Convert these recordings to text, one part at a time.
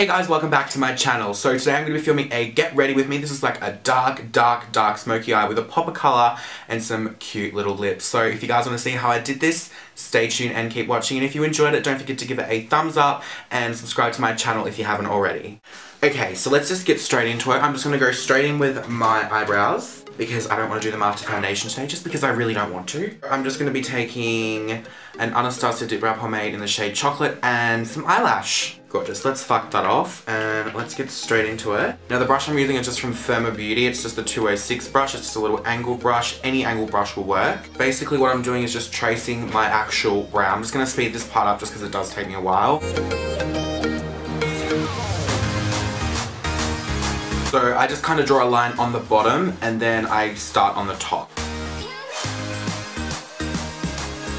Hey guys, welcome back to my channel. So today I'm going to be filming a get ready with me. This is like a dark smoky eye with a pop of colour and some cute little lips. So if you guys want to see how I did this, stay tuned and keep watching. And if you enjoyed it, don't forget to give it a thumbs up and subscribe to my channel if you haven't already. Okay, so let's just get straight into it. I'm just going to go straight in with my eyebrows because I don't want to do them after foundation today, just because I really don't want to. I'm just going to be taking an Anastasia Dipbrow pomade in the shade Chocolate and some eyelash. Gorgeous. Let's fuck that off and let's get straight into it. Now the brush I'm using is just from Firma Beauty. It's just the 206 brush. It's just a little angle brush. Any angle brush will work. Basically what I'm doing is just tracing my actual brow. I'm just going to speed this part up just because it does take me a while. So I just kind of draw a line on the bottom and then I start on the top.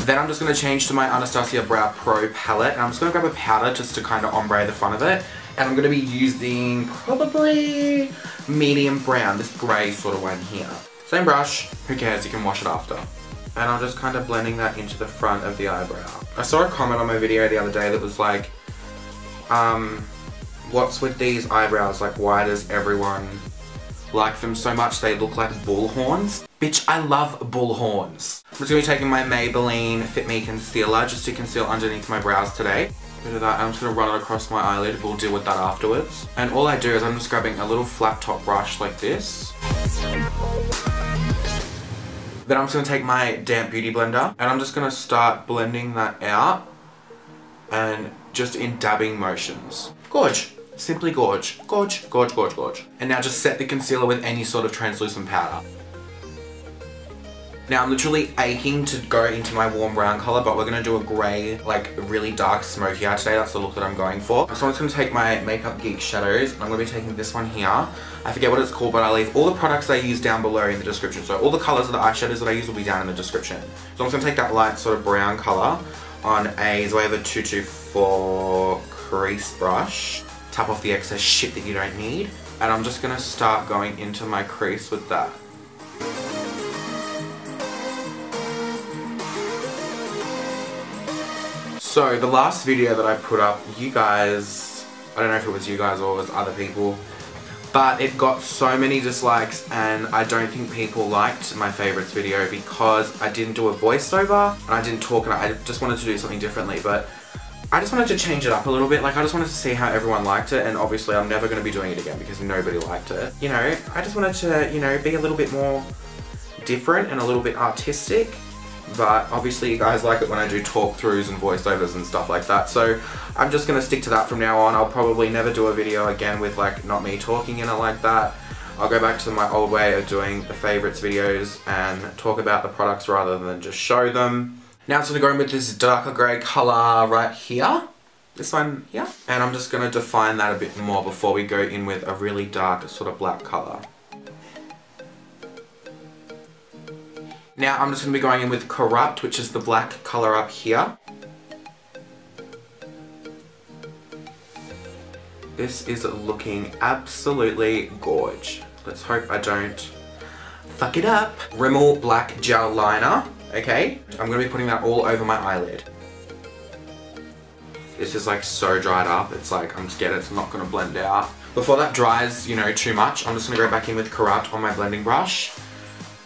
Then I'm just going to change to my Anastasia Brow Pro palette, and I'm just going to grab a powder just to kind of ombre the front of it. And I'm going to be using probably medium brown, this grey sort of one here. Same brush, who cares, you can wash it after. And I'm just kind of blending that into the front of the eyebrow. I saw a comment on my video the other day that was like, what's with these eyebrows, like why does everyone like them so much? They look like bull horns. Bitch, I love bull horns. I'm just going to be taking my Maybelline Fit Me Concealer just to conceal underneath my brows today. Bit of that, I'm just going to run it across my eyelid. We'll deal with that afterwards. And all I do is I'm just grabbing a little flat top brush like this. Then I'm just going to take my damp beauty blender and I'm just going to start blending that out and just in dabbing motions. Gorge. Simply gorge. Gorge, gorge, gorge, gorge. And now just set the concealer with any sort of translucent powder. Now I'm literally aching to go into my warm brown colour, but we're going to do a grey, like really dark smoky eye today. That's the look that I'm going for. So I'm just going to take my MAKEUPGEEK shadows, and I'm going to be taking this one here. I forget what it's called, but I'll leave all the products I use down below in the description. So all the colours of the eyeshadows that I use will be down in the description. So I'm just going to take that light sort of brown colour on a Zoeva 224 crease brush. Tap off the excess shit that you don't need. And I'm just going to start going into my crease with that. So the last video that I put up, you guys, I don't know if it was you guys or it was other people, but it got so many dislikes and I don't think people liked my favourites video because I didn't do a voiceover and I didn't talk and I just wanted to do something differently, but I just wanted to change it up a little bit. Like I just wanted to see how everyone liked it, and obviously I'm never going to be doing it again because nobody liked it. You know, I just wanted to, you know, be a little bit more different and a little bit artistic. But obviously you guys like it when I do talk-throughs and voiceovers and stuff like that. So I'm just going to stick to that from now on. I'll probably never do a video again with like not me talking in it like that. I'll go back to my old way of doing the favourites videos and talk about the products rather than just show them. Now I'm just going to go in with this darker grey colour right here. This one here. And I'm just going to define that a bit more before we go in with a really dark sort of black colour. Now I'm just going to be going in with Corrupt, which is the black colour up here. This is looking absolutely gorge. Let's hope I don't fuck it up. Rimmel Black Gel Liner, okay? I'm going to be putting that all over my eyelid. This is like so dried up, it's like I'm scared it's not going to blend out. Before that dries, you know, too much, I'm just going to go back in with Corrupt on my blending brush.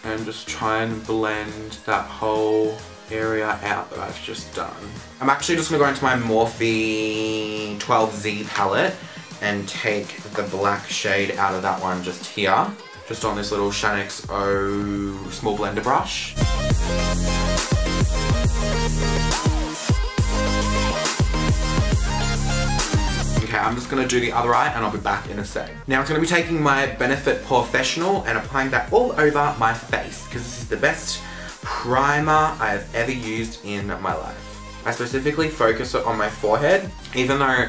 And just try and blend that whole area out that I've just done. I'm actually just going to go into my Morphe 12Z palette and take the black shade out of that one just here. Just on this little Shannix O small blender brush. Okay, I'm just going to do the other eye and I'll be back in a sec. Now I'm going to be taking my Benefit Porefessional and applying that all over my face because this is the best primer I have ever used in my life. I specifically focus it on my forehead, even though,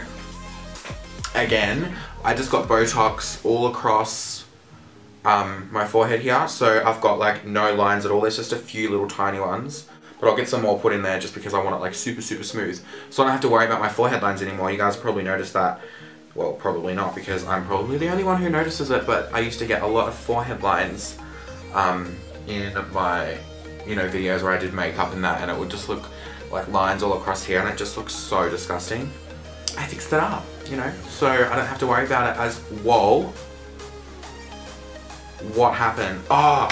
again, I just got Botox all across my forehead here, so I've got like no lines at all. There's just a few little tiny ones. But I'll get some more put in there just because I want it like super smooth. So I don't have to worry about my forehead lines anymore. You guys probably noticed that. Well, probably not because I'm probably the only one who notices it, but I used to get a lot of forehead lines in my, you know, videos where I did makeup and that, and it would just look like lines all across here and it just looks so disgusting. I fixed it up, you know, so I don't have to worry about it as, whoa, what happened? Oh,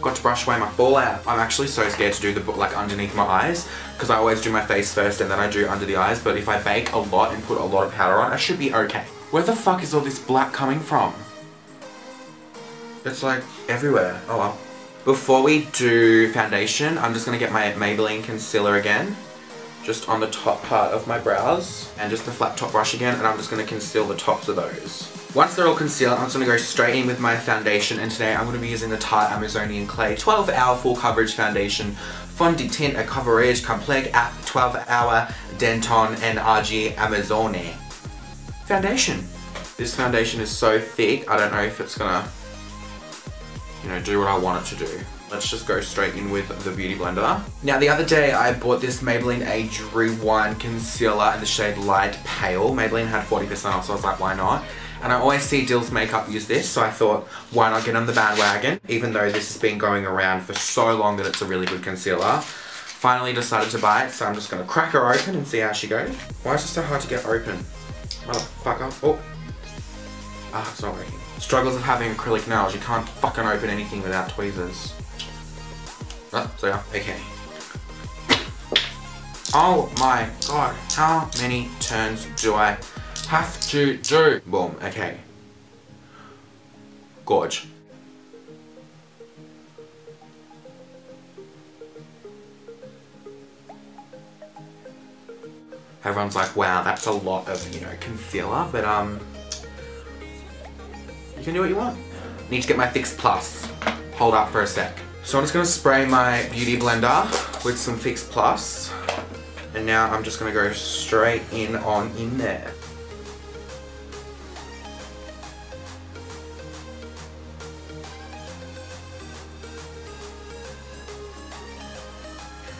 got to brush away my fallout. I'm actually so scared to do the like underneath my eyes because I always do my face first and then I do under the eyes, but if I bake a lot and put a lot of powder on, I should be okay. Where the fuck is all this black coming from? It's like everywhere. Oh well. Before we do foundation, I'm just going to get my Maybelline concealer again, just on the top part of my brows, and just the flat top brush again, and I'm just going to conceal the tops of those. Once they're all concealed, I'm just going to go straight in with my foundation, and today I'm going to be using the Tarte Amazonian Clay 12-hour full coverage foundation, Fond de Teint à Coverage Complexe at 12-hour Denton NRG Amazone foundation. This foundation is so thick, I don't know if it's going to, you know, do what I want it to do. Let's just go straight in with the Beauty Blender. Now the other day I bought this Maybelline Age Rewind Concealer in the shade Light Pale. Maybelline had 40% off, so I was like, why not? And I always see Dill's Makeup use this, so I thought, why not get on the bandwagon? Even though this has been going around for so long that it's a really good concealer. Finally decided to buy it, so I'm just gonna crack her open and see how she goes. Why is it so hard to get open? Motherfucker. Oh. Ah, it's not working. Struggles of having acrylic nails. You can't fucking open anything without tweezers. Oh, so yeah, okay. Oh my god, how many turns do I have to do? Boom, okay. Gorge. Everyone's like, wow, that's a lot of, you know, concealer, but you can do what you want. Need to get my Fix Plus. Hold up for a sec. So I'm just going to spray my Beauty Blender with some Fix Plus. And now I'm just going to go straight in there.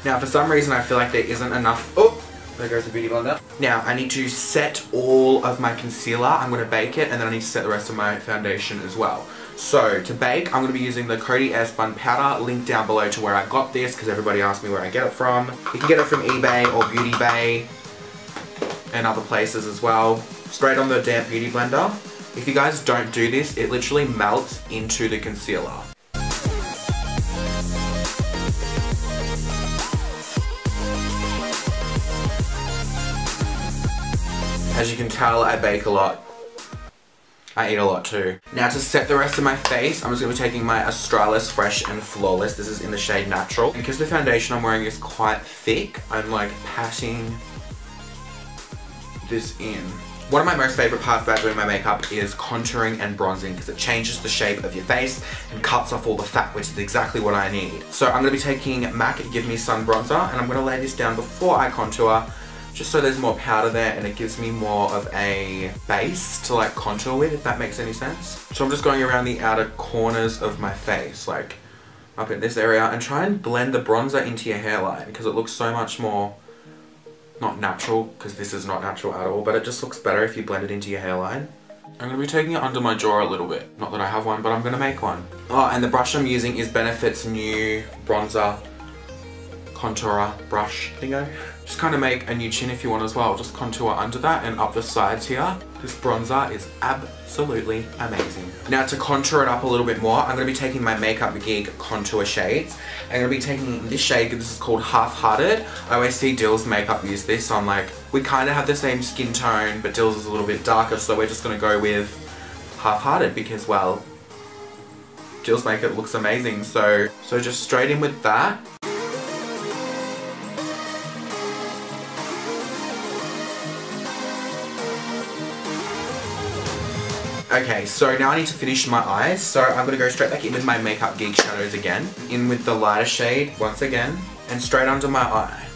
Now for some reason I feel like there isn't enough. Oh! There goes the Beauty Blender. Now I need to set all of my concealer. I'm going to bake it and then I need to set the rest of my foundation as well. So to bake, I'm going to be using the COTY Airspun powder. Link down below to where I got this because everybody asked me where I get it from. You can get it from eBay or Beauty Bay and other places as well. Straight on the damp Beauty Blender. If you guys don't do this, it literally melts into the concealer. As you can tell, I bake a lot. I eat a lot too. Now to set the rest of my face, I'm just going to be taking my Australis Fresh and Flawless. This is in the shade Natural. And because the foundation I'm wearing is quite thick, I'm like patting this in. One of my most favourite parts about doing my makeup is contouring and bronzing because it changes the shape of your face and cuts off all the fat, which is exactly what I need. So I'm going to be taking MAC Give Me Sun Bronzer and I'm going to lay this down before I contour, just so there's more powder there and it gives me more of a base to like contour with, if that makes any sense. So I'm just going around the outer corners of my face, like up in this area, and try and blend the bronzer into your hairline because it looks so much more, not natural, because this is not natural at all, but it just looks better if you blend it into your hairline. I'm going to be taking it under my jaw a little bit. Not that I have one, but I'm going to make one. Oh, and the brush I'm using is Benefit's new bronzer contourer brush thingo. Just kind of make a new chin if you want as well. Just contour under that and up the sides here. This bronzer is absolutely amazing. Now to contour it up a little bit more, I'm going to be taking my MAKEUPGEEK contour shades. I'm going to be taking this shade, this is called Half Hearted. I always see Dill's makeup use this, so I'm like, we kind of have the same skin tone, but Dill's is a little bit darker, so we're just going to go with Half Hearted because, well, Dill's makeup looks amazing. So just straight in with that. Okay, so now I need to finish my eyes, so I'm going to go straight back in with my MAKEUPGEEK shadows again, in with the lighter shade once again, and straight under my eye.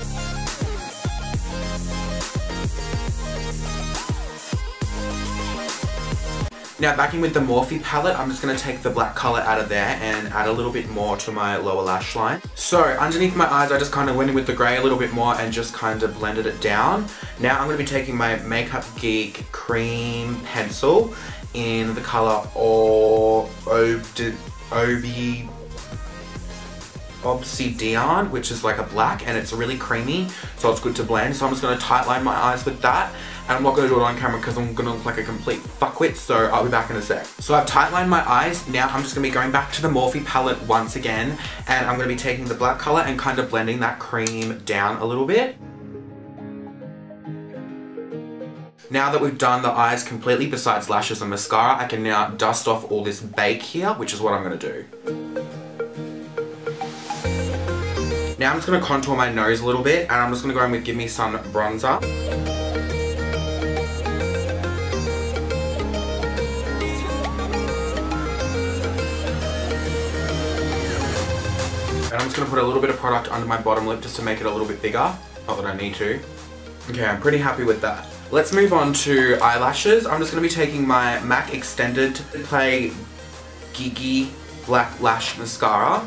Now back in with the Morphe palette, I'm just going to take the black colour out of there and add a little bit more to my lower lash line. So underneath my eyes I just kind of went in with the grey a little bit more and just kind of blended it down. Now I'm going to be taking my MAKEUPGEEK cream pencil in the colour Obsidian, which is like a black and it's really creamy, so it's good to blend. So I'm just going to tightline my eyes with that and I'm not going to do it on camera because I'm going to look like a complete fuckwit, so I'll be back in a sec. So I've tight lined my eyes. Now I'm just going to be going back to the Morphe palette once again, and I'm going to be taking the black colour and kind of blending that cream down a little bit. Now that we've done the eyes completely besides lashes and mascara, I can now dust off all this bake here, which is what I'm going to do. Now I'm just going to contour my nose a little bit, and I'm just going to go in with Give Me Sun bronzer. And I'm just going to put a little bit of product under my bottom lip just to make it a little bit bigger. Not that I need to. Okay, I'm pretty happy with that. Let's move on to eyelashes. I'm just going to be taking my MAC Extended Play Gigiblack Lash Mascara.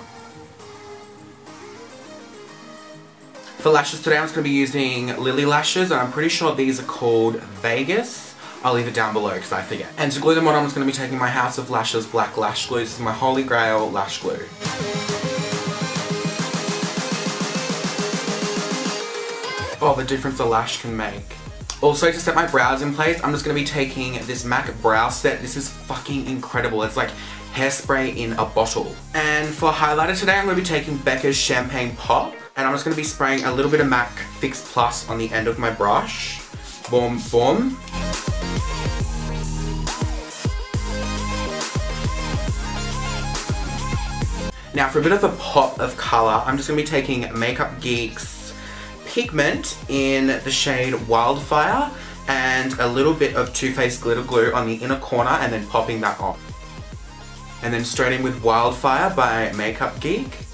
For lashes today, I'm just going to be using Lily Lashes, and I'm pretty sure these are called Vegas. I'll leave it down below because I forget. And to glue them on, I'm just going to be taking my House of Lashes Black Lash Glue. This is my Holy Grail Lash Glue. Oh, the difference a lash can make. Also, to set my brows in place, I'm just going to be taking this MAC Brow Set. This is fucking incredible. It's like hairspray in a bottle. And for highlighter today, I'm going to be taking BECCA's Champagne Pop. And I'm just going to be spraying a little bit of MAC Fix Plus on the end of my brush. Boom, boom. Now for a bit of a pop of colour, I'm just going to be taking MAKEUPGEEK's Pigment in the shade Wildfire and a little bit of Too Faced Glitter Glue on the inner corner, and then popping that on. And then straight in with Wildfire by MAKEUPGEEK.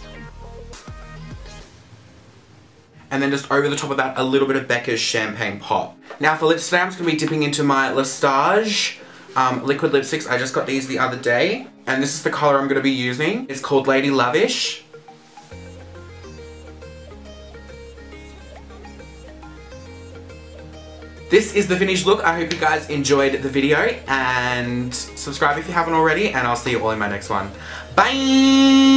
And then just over the top of that, a little bit of BECCA's Champagne Pop. Now for lips today, I'm just going to be dipping into my LSTAJ liquid lipsticks. I just got these the other day, and this is the colour I'm going to be using. It's called Lady Lavish. This is the finished look. I hope you guys enjoyed the video, and subscribe if you haven't already, and I'll see you all in my next one. Bye!